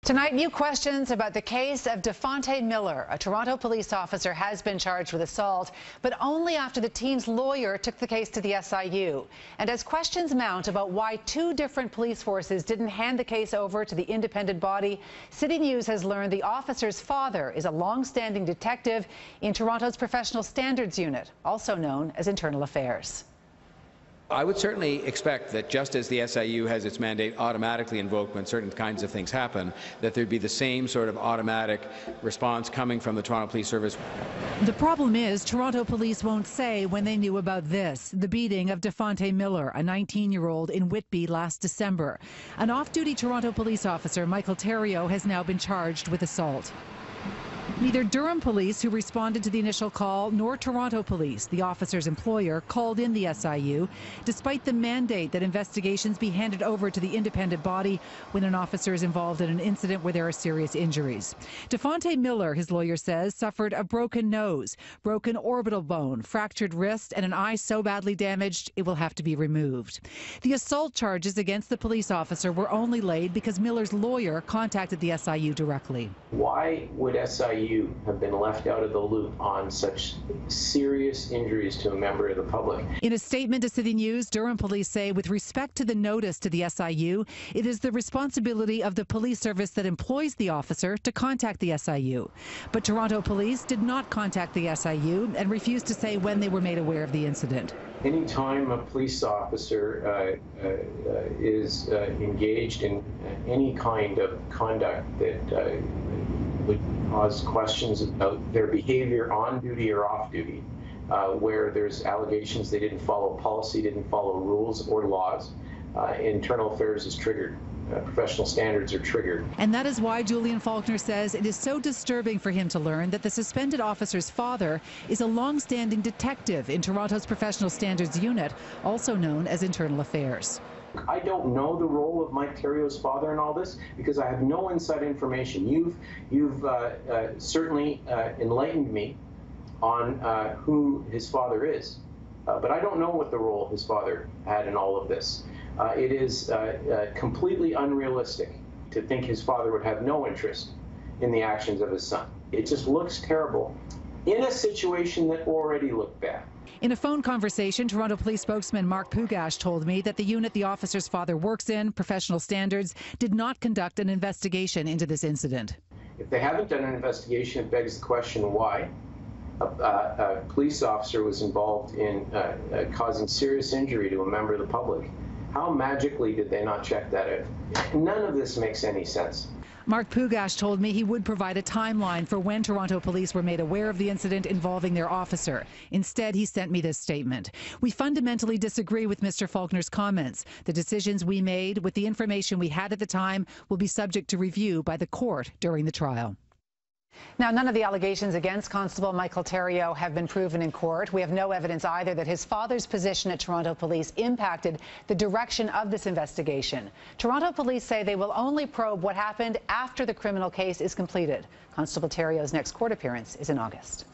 Tonight, new questions about the case of Devontae Miller. A Toronto police officer has been charged with assault, but only after the teen's lawyer took the case to the SIU. And as questions mount about why two different police forces didn't hand the case over to the independent body, CityNews has learned the officer's father is a long-standing detective in Toronto's Professional Standards Unit, also known as Internal Affairs. I would certainly expect that just as the SIU has its mandate automatically invoked when certain kinds of things happen, that there'd be the same sort of automatic response coming from the Toronto Police Service. The problem is Toronto police won't say when they knew about this, the beating of Devontae Miller, a 19-year-old in Whitby last December. An off-duty Toronto police officer, Michael Theriault, has now been charged with assault. Neither Durham police, who responded to the initial call, nor Toronto police, the officer's employer, called in the SIU, despite the mandate that investigations be handed over to the independent body when an officer is involved in an incident where there are serious injuries. Devontae Miller, his lawyer says, suffered a broken nose, broken orbital bone, fractured wrist, and an eye so badly damaged it will have to be removed. The assault charges against the police officer were only laid because Miller's lawyer contacted the SIU directly. Why would SIU have been left out of the loop on such serious injuries to a member of the public? In a statement to CityNews, Durham police say with respect to the notice to the SIU, it is the responsibility of the police service that employs the officer to contact the SIU. But Toronto police did not contact the SIU and refused to say when they were made aware of the incident. Anytime a police officer is engaged in any kind of conduct that would cause questions about their behavior on duty or off duty, where there's allegations they didn't follow policy, didn't follow rules or laws, internal affairs is triggered. Professional standards are triggered. And that is why Julian Faulkner says it is so disturbing for him to learn that the suspended officer's father is a long-standing detective in Toronto's Professional Standards Unit, also known as Internal Affairs. I don't know the role of Mike Theriault's father in all this because I have no inside information. You've certainly enlightened me on who his father is, but I don't know what the role his father had in all of this. It is completely unrealistic to think his father would have no interest in the actions of his son. It just looks terrible in a situation that already looked bad. In a phone conversation, Toronto Police spokesman Mark Pugash told me that the unit the officer's father works in, Professional Standards, did not conduct an investigation into this incident. If they haven't done an investigation, it begs the question why a police officer was involved in causing serious injury to a member of the public. How magically did they not check that out? None of this makes any sense. Mark Pugash told me he would provide a timeline for when Toronto police were made aware of the incident involving their officer. Instead, he sent me this statement. We fundamentally disagree with Mr. Faulkner's comments. The decisions we made with the information we had at the time will be subject to review by the court during the trial. Now, none of the allegations against Constable Michael Theriault have been proven in court. We have no evidence either that his father's position at Toronto Police impacted the direction of this investigation. Toronto Police say they will only probe what happened after the criminal case is completed. Constable Theriault's next court appearance is in August.